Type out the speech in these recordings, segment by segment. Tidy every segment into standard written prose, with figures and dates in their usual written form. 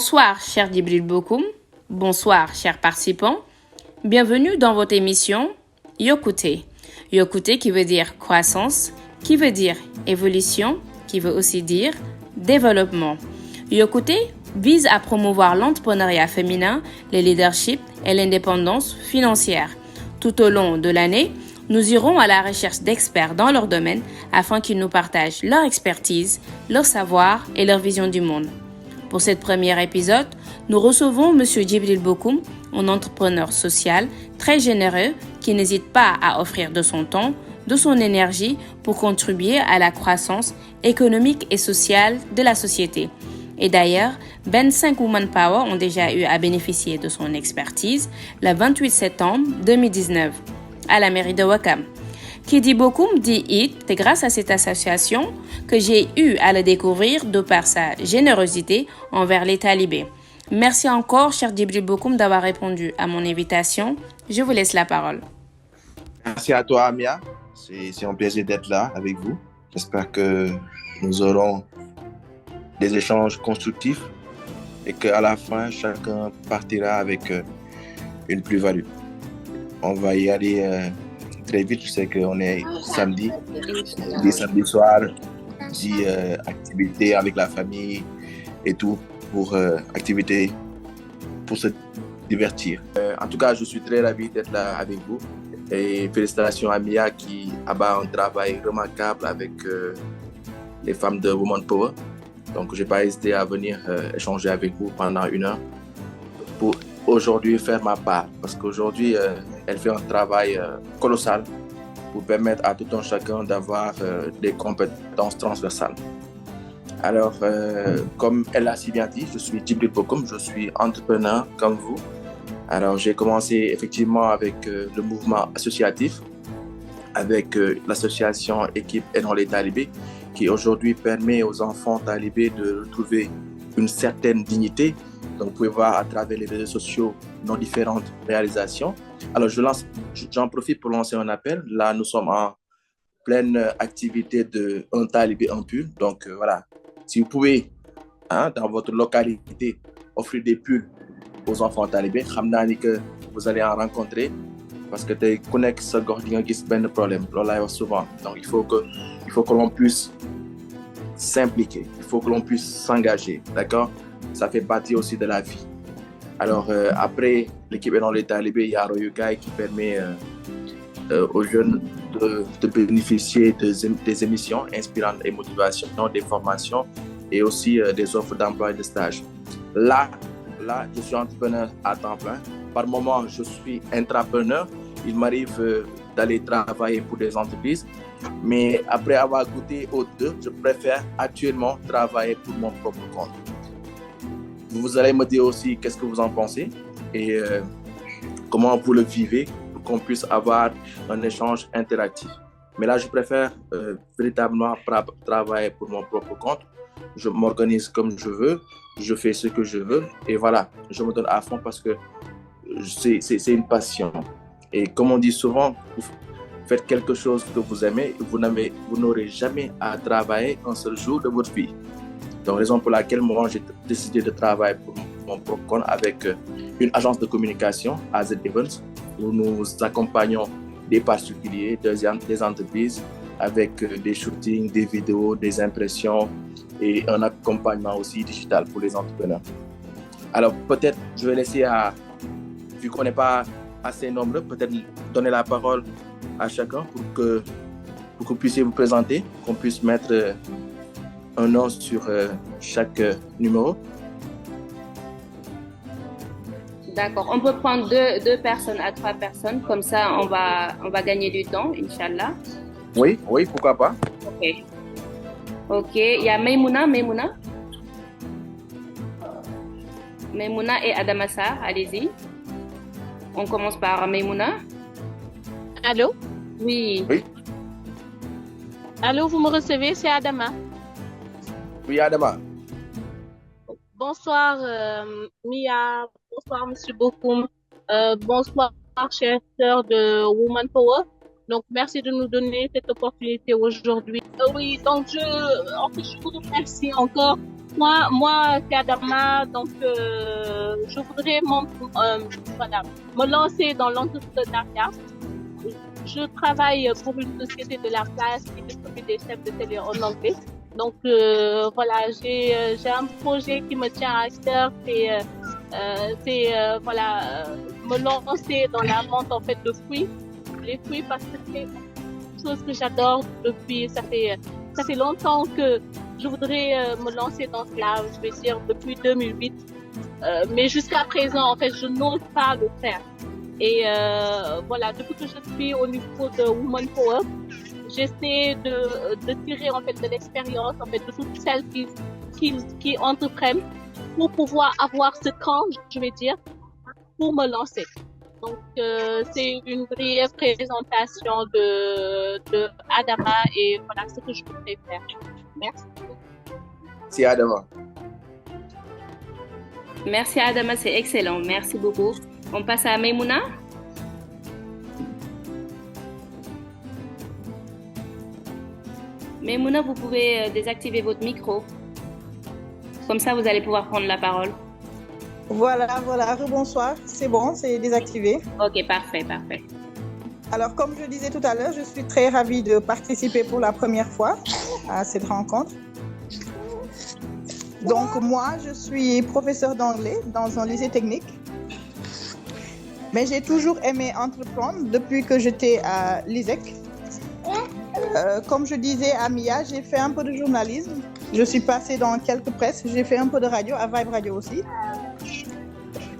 Bonsoir, cher Djibril Bokoum. Bonsoir, chers participants. Bienvenue dans votre émission Yokkute. Yokkute qui veut dire croissance, qui veut dire évolution, qui veut aussi dire développement. Yokkute vise à promouvoir l'entrepreneuriat féminin, le leadership et l'indépendance financière. Tout au long de l'année, nous irons à la recherche d'experts dans leur domaine afin qu'ils nous partagent leur expertise, leur savoir et leur vision du monde. Pour ce premier épisode, nous recevons M. Djibril Bokoum, un entrepreneur social très généreux qui n'hésite pas à offrir de son temps, de son énergie pour contribuer à la croissance économique et sociale de la société. Et d'ailleurs, 25 Women Power ont déjà eu à bénéficier de son expertise le 28 septembre 2019 à la mairie de Ouakam. Qui dit Bokoum dit IT, c'est grâce à cette association que j'ai eu à le découvrir de par sa générosité envers les talibés. Merci encore, cher Djibril Bokoum, d'avoir répondu à mon invitation. Je vous laisse la parole. Merci à toi, Amia. C'est un plaisir d'être là avec vous. J'espère que nous aurons des échanges constructifs et qu'à la fin, chacun partira avec une plus-value. On va y aller très vite. Je sais qu'on est samedi soir, dit activité avec la famille et tout, pour activité pour se divertir. En tout cas, je suis très ravi d'être là avec vous. Et félicitations à Mia qui abat un travail remarquable avec les femmes de Women Power. Donc, je n'ai pas hésité à venir échanger avec vous pendant 1 heure pour aujourd'hui faire ma part. Parce qu'aujourd'hui, elle fait un travail colossal pour permettre à tout un chacun d'avoir des compétences transversales. Alors, comme elle l'a si bien dit, je suis Djibril Bokoum, je suis entrepreneur comme vous. Alors, j'ai commencé effectivement avec le mouvement associatif, avec l'association Équipe Aidons les Talibés, qui aujourd'hui permet aux enfants talibés de retrouver une certaine dignité. Donc, vous pouvez voir à travers les réseaux sociaux nos différentes réalisations. Alors, j'en profite pour lancer un appel. Là, nous sommes en pleine activité de Un talibé, un pull. Donc, voilà, si vous pouvez, dans votre localité, offrir des pulls aux enfants talibés, que vous allez en rencontrer parce que tu connais que ce gardien qui a un problème. Là, souvent. Donc, il faut que l'on puisse s'impliquer, il faut que l'on puisse s'engager, d'accord? Ça fait partie aussi de la vie. Alors, après l'équipe dans les talibés, il y a Royukai qui permet aux jeunes de bénéficier des émissions inspirantes et motivations, des formations et aussi des offres d'emploi et de stage. Là, je suis entrepreneur à temps plein. Par moment, je suis intrapreneur. Il m'arrive d'aller travailler pour des entreprises. Mais après avoir goûté aux deux, je préfère actuellement travailler pour mon propre compte. Vous allez me dire aussi qu'est-ce que vous en pensez et comment vous le vivez pour qu'on puisse avoir un échange interactif. Mais là, je préfère véritablement travailler pour mon propre compte. Je m'organise comme je veux, je fais ce que je veux et voilà, je me donne à fond parce que c'est une passion. Et comme on dit souvent, vous faites quelque chose que vous aimez, vous n'aurez jamais à travailler un seul jour de votre vie. Donc, raison pour laquelle moi, j'ai décidé de travailler pour mon propre compte avec une agence de communication, AZ Events, où nous accompagnons des particuliers, des entreprises avec des shootings, des vidéos, des impressions et un accompagnement aussi digital pour les entrepreneurs. Alors, peut-être, je vais laisser vu qu'on n'est pas assez nombreux, peut-être donner la parole à chacun pour que vous puissiez vous présenter, qu'on puisse mettre un nom sur chaque numéro. D'accord, on peut prendre deux personnes à 3 personnes, comme ça on va gagner du temps, Inch'Allah. Oui, pourquoi pas. Ok, il y a Maimouna et Adamassa, allez-y. On commence par Maimouna. Allô? Oui. Allô, vous me recevez? C'est Adama. Oui, Adama. Bonsoir, Mia. Bonsoir, Monsieur Bokoum. Bonsoir, chère sœur de Woman Power. Donc, merci de nous donner cette opportunité aujourd'hui. Oui, donc je vous remercie encore Moi, c'est Adama, donc je voudrais voilà, me lancer dans l'entrepreneuriat. Je travaille pour une société de la place qui distribue des chefs de télé en anglais. Donc voilà, j'ai un projet qui me tient à cœur, voilà, me lancer dans la vente en fait de fruits, les fruits parce que c'est une chose que j'adore depuis ça fait longtemps que je voudrais me lancer dans cela, je vais dire depuis 2008, mais jusqu'à présent en fait je n'ose pas le faire. Et voilà, depuis que je suis au niveau de Woman Power, j'essaie de tirer en fait de l'expérience en fait de toutes celles qui entreprennent pour pouvoir avoir ce cran, je vais dire, pour me lancer. Donc c'est une brève présentation de Adama et voilà ce que je voudrais faire. Merci. C'est Adama. Merci Adama, c'est excellent. Merci beaucoup. On passe à Maimouna. Maimouna, vous pouvez désactiver votre micro. Comme ça, vous allez pouvoir prendre la parole. Voilà, rebonsoir. C'est bon, c'est désactivé. Ok, parfait. Alors, comme je disais tout à l'heure, je suis très ravie de participer pour la première fois à cette rencontre. Donc, moi, je suis professeure d'anglais dans un lycée technique. Mais j'ai toujours aimé entreprendre depuis que j'étais à l'ISEC. Comme je disais à Mia, j'ai fait un peu de journalisme. Je suis passée dans quelques presses. J'ai fait un peu de radio, à Vibe Radio aussi.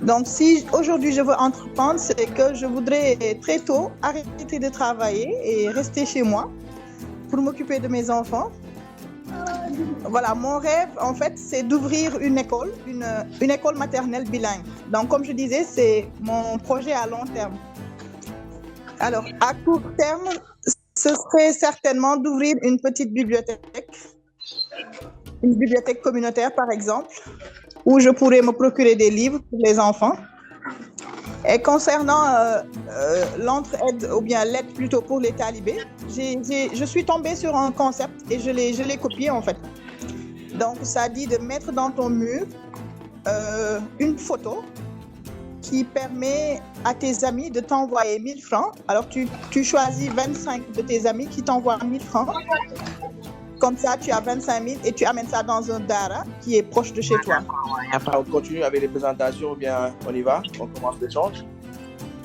Donc, si aujourd'hui je veux entreprendre, c'est que je voudrais très tôt arrêter de travailler et rester chez moi pour m'occuper de mes enfants. Voilà, mon rêve, en fait, c'est d'ouvrir une école maternelle bilingue. Donc, comme je disais, c'est mon projet à long terme. Alors, à court terme, ce serait certainement d'ouvrir une petite bibliothèque, une bibliothèque communautaire, par exemple, où je pourrais me procurer des livres pour les enfants. Et concernant l'entraide, ou bien l'aide plutôt pour les talibés, je suis tombée sur un concept et je l'ai copié en fait. Donc ça dit de mettre dans ton mur une photo qui permet à tes amis de t'envoyer 1000 francs. Alors tu choisis 25 de tes amis qui t'envoient 1000 francs. Comme ça, tu as 25 000 et tu amènes ça dans un dara qui est proche de chez toi. Après, on continue avec les présentations ou bien on y va? On commence l'échange?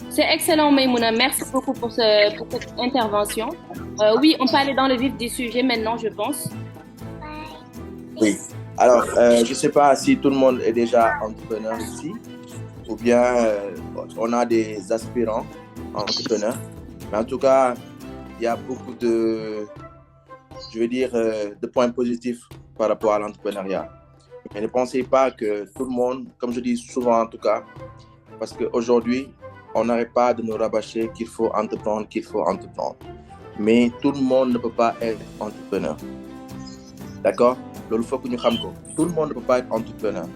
C'est excellent, Maimouna. Merci beaucoup pour cette intervention. Oui, on peut aller dans le vif du sujet maintenant, je pense. Oui. Alors, je ne sais pas si tout le monde est déjà entrepreneur ici ou bien on a des aspirants entrepreneurs. Mais en tout cas, il y a beaucoup de points positifs par rapport à l'entrepreneuriat. Mais ne pensez pas que tout le monde, comme je dis souvent en tout cas, parce qu'aujourd'hui, on n'arrête pas de nous rabâcher qu'il faut entreprendre. Mais tout le monde ne peut pas être entrepreneur. D'accord? Donc, il faut que nous sachions. Tout le monde ne peut pas être entrepreneur.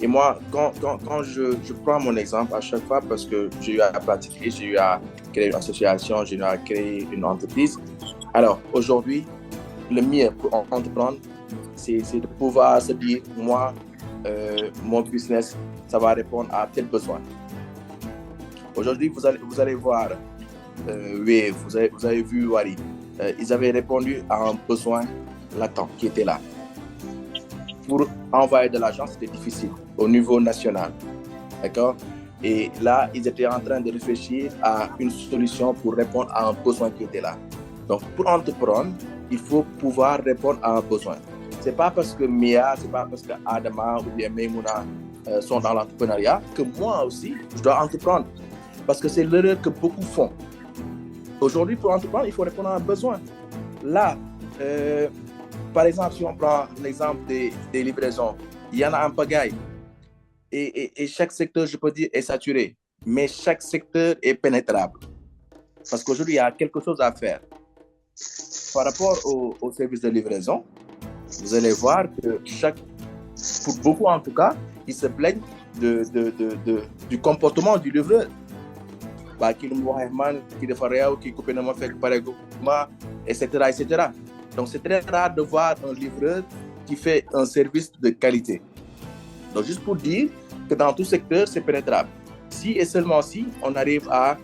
Et moi, quand je prends mon exemple à chaque fois, parce que j'ai eu à pratiquer, j'ai eu à créer une association, j'ai eu à créer une entreprise. Alors, aujourd'hui, le mieux pour entreprendre, c'est de pouvoir se dire, moi, mon business, ça va répondre à tel besoin. Aujourd'hui, vous allez voir Wave, vous avez vu Wari. Ils avaient répondu à un besoin latent qui était là. Pour envoyer de l'argent, c'était difficile au niveau national. D'accord? Et là, ils étaient en train de réfléchir à une solution pour répondre à un besoin qui était là. Donc, pour entreprendre, il faut pouvoir répondre à un besoin. Ce n'est pas parce que Mia, ce n'est pas parce que Adama ou bien Maimouna sont dans l'entrepreneuriat que moi aussi, je dois entreprendre. Parce que c'est l'erreur que beaucoup font. Aujourd'hui, pour entreprendre, il faut répondre à un besoin. Là, par exemple, si on prend l'exemple des livraisons, il y en a un pagaille. Et chaque secteur, je peux dire, est saturé. Mais chaque secteur est pénétrable. Parce qu'aujourd'hui, il y a quelque chose à faire. Par rapport au service de livraison, vous allez voir que pour beaucoup en tout cas, ils se plaignent du comportement du livreur. Etc. Donc c'est très rare de voir un livreur qui fait un service de qualité. Donc, juste pour dire que dans tout secteur, c'est pénétrable. Si et seulement si on arrive à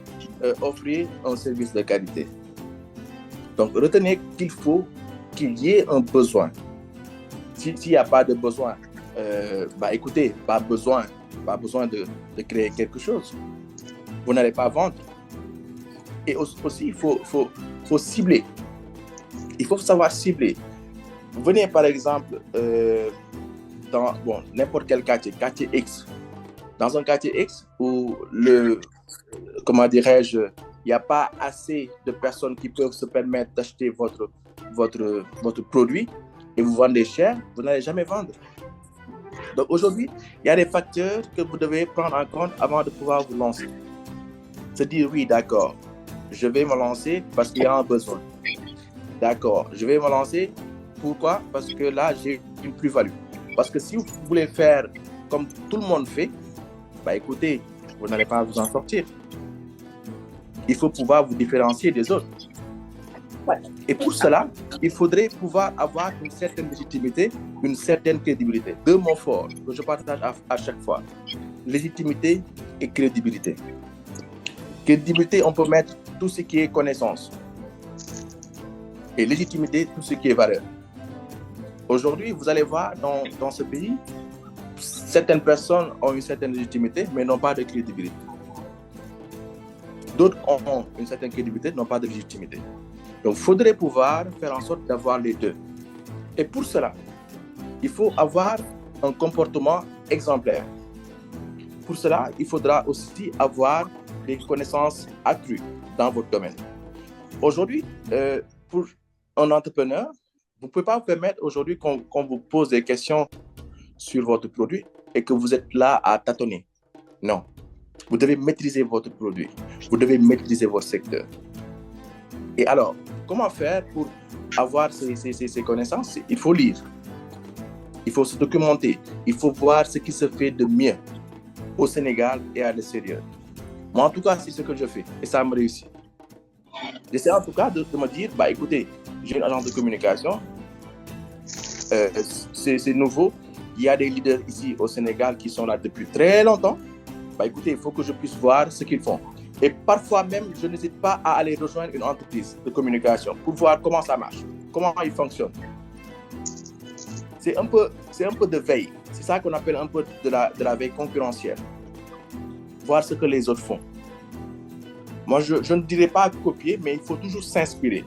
offrir un service de qualité. Donc, retenez qu'il faut qu'il y ait un besoin. S'il n'y a pas de besoin, écoutez, pas besoin de créer quelque chose. Vous n'allez pas vendre. Et aussi, il faut cibler. Il faut savoir cibler. Vous venez par exemple dans n'importe quel quartier X. Dans un quartier X où comment dirais-je, il n'y a pas assez de personnes qui peuvent se permettre d'acheter votre produit et vous vendez cher, vous n'allez jamais vendre. Donc aujourd'hui, il y a des facteurs que vous devez prendre en compte avant de pouvoir vous lancer. Se dire oui, d'accord, je vais me lancer parce qu'il y a un besoin. D'accord, je vais me lancer. Pourquoi? Parce que là, j'ai une plus-value. Parce que si vous voulez faire comme tout le monde fait, écoutez, vous n'allez pas vous en sortir. Il faut pouvoir vous différencier des autres. Et pour cela, il faudrait pouvoir avoir une certaine légitimité, une certaine crédibilité. Deux mots forts que je partage à chaque fois. Légitimité et crédibilité. Crédibilité, on peut mettre tout ce qui est connaissance. Et légitimité, tout ce qui est valeur. Aujourd'hui, vous allez voir dans ce pays, certaines personnes ont une certaine légitimité, mais n'ont pas de crédibilité. D'autres ont une certaine crédibilité, n'ont pas de légitimité. Donc, il faudrait pouvoir faire en sorte d'avoir les deux. Et pour cela, il faut avoir un comportement exemplaire. Pour cela, il faudra aussi avoir des connaissances accrues dans votre domaine. Aujourd'hui, pour un entrepreneur, vous ne pouvez pas vous permettre aujourd'hui qu'on vous pose des questions sur votre produit et que vous êtes là à tâtonner. Non. Vous devez maîtriser votre produit. Vous devez maîtriser votre secteur. Et alors, comment faire pour avoir ces connaissances? Il faut lire. Il faut se documenter. Il faut voir ce qui se fait de mieux au Sénégal et à l'extérieur. Moi, en tout cas, c'est ce que je fais et ça me réussit. J'essaie en tout cas de me dire, écoutez, j'ai une agence de communication, c'est nouveau. Il y a des leaders ici au Sénégal qui sont là depuis très longtemps. Écoutez, il faut que je puisse voir ce qu'ils font. Et parfois même, je n'hésite pas à aller rejoindre une entreprise de communication pour voir comment ça marche, comment ils fonctionnent. C'est un peu de veille. C'est ça qu'on appelle un peu de la veille concurrentielle. Voir ce que les autres font. Moi, je ne dirais pas copier, mais il faut toujours s'inspirer.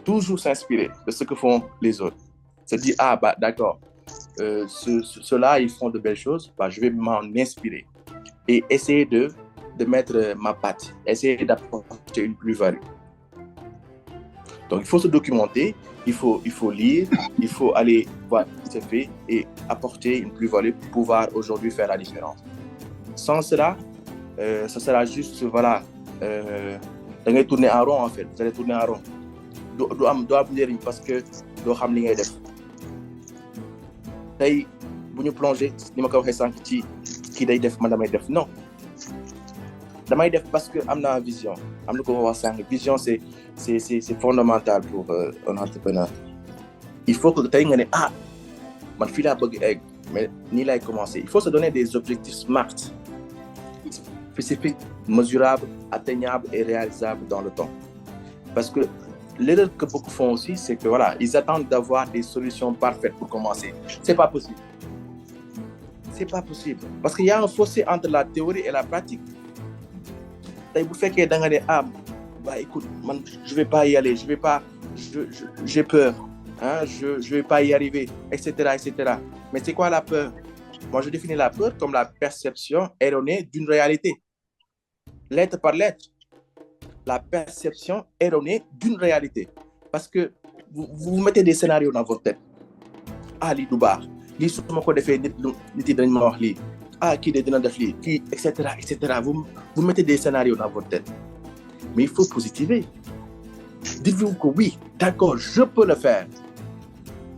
Toujours s'inspirer de ce que font les autres. Se dire, d'accord, ceux-là, ils font de belles choses, je vais m'en inspirer. Et essayer de mettre ma patte, essayer d'apporter une plus-value. Donc, il faut se documenter, il faut lire, il faut aller voir ce qui se fait et apporter une plus-value pour pouvoir aujourd'hui faire la différence. Sans cela, ça sera juste, voilà, da ngay tourner en rond en fait, vous allez tourner en rond. Du am njëriñ parce que doo xam li ngay def. Tey bu ñu plongé ni ma ko waxee sànq ci kii day def man damay def non. Damay def parce que am naa vision. Am na ko wax sànq vision c'est fondamental pour un entrepreneur. Il faut que tey nga ne man fii laa bëgg egg mais nii laay commencer. Il faut se donner des objectifs SMART. Spécifiques, mesurables, atteignables et réalisables dans le temps. Parce que l'erreur que beaucoup font aussi, c'est que voilà, ils attendent d'avoir des solutions parfaites pour commencer. C'est pas possible. C'est pas possible. Parce qu'il y a un fossé entre la théorie et la pratique. Vous faites que dans les écoute, je vais pas y aller, j'ai peur, je vais pas y arriver, etc., etc. Mais c'est quoi la peur? Moi, je définis la peur comme la perception erronée d'une réalité. Lettre par lettre. La perception erronée d'une réalité. Parce que vous mettez des scénarios dans votre tête. Lii du baax. Lii su ma ko defee nit yi dañ ma wax lii. Kii de dina def lii. Kii, etc., etc. Vous mettez des scénarios dans votre tête. Mais il faut positiver. Dites-vous que oui, d'accord, je peux le faire.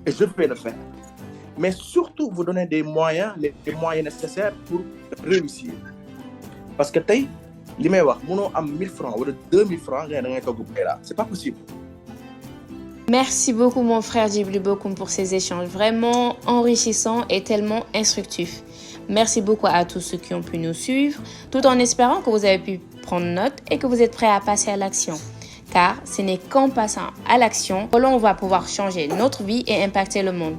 Et je vais le faire. Mais surtout, vous donnez des moyens, les moyens nécessaires pour réussir. Parce que tey li may wax mënoo am 1000 francs wala 2000 francs nga da ngay togg paella. C'est pas possible. Merci beaucoup mon frère Djibril Bokoum pour ces échanges vraiment enrichissants et tellement instructifs. Merci beaucoup à tous ceux qui ont pu nous suivre, tout en espérant que vous avez pu prendre note et que vous êtes prêts à passer à l'action. Car ce n'est qu'en passant à l'action que l'on va pouvoir changer notre vie et impacter le monde.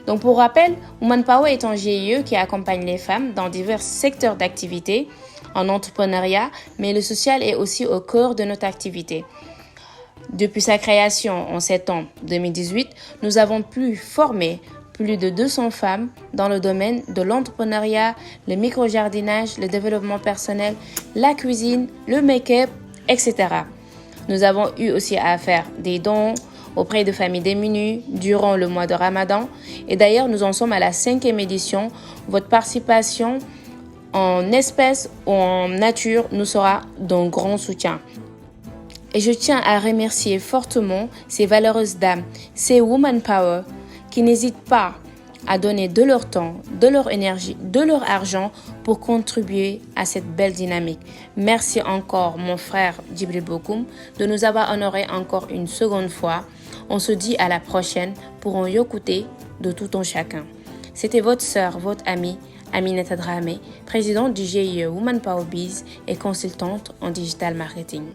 Donc pour rappel, Woman Power est un GIE qui accompagne les femmes dans divers secteurs d'activité, en entrepreneuriat, mais le social est aussi au cœur de notre activité. Depuis sa création en septembre 2018, nous avons pu former plus de 200 femmes dans le domaine de l'entrepreneuriat, le micro-jardinage, le développement personnel, la cuisine, le make-up, etc. Nous avons eu aussi à faire des dons auprès de familles démunies durant le mois de Ramadan. Et d'ailleurs, nous en sommes à la 5e édition. Votre participation en espèces ou en nature nous sera d'un grand soutien. Et je tiens à remercier fortement ces valeureuses dames, ces Woman Power, qui n'hésitent pas à donner de leur temps, de leur énergie, de leur argent pour contribuer à cette belle dynamique. Merci encore mon frère Djibril Bokoum de nous avoir honoré encore une seconde fois. On se dit à la prochaine pour un Yokuté de tout un chacun. C'était votre sœur, votre amie, Aminata Dramé, présidente du GIE Woman Power Biz et consultante en digital marketing.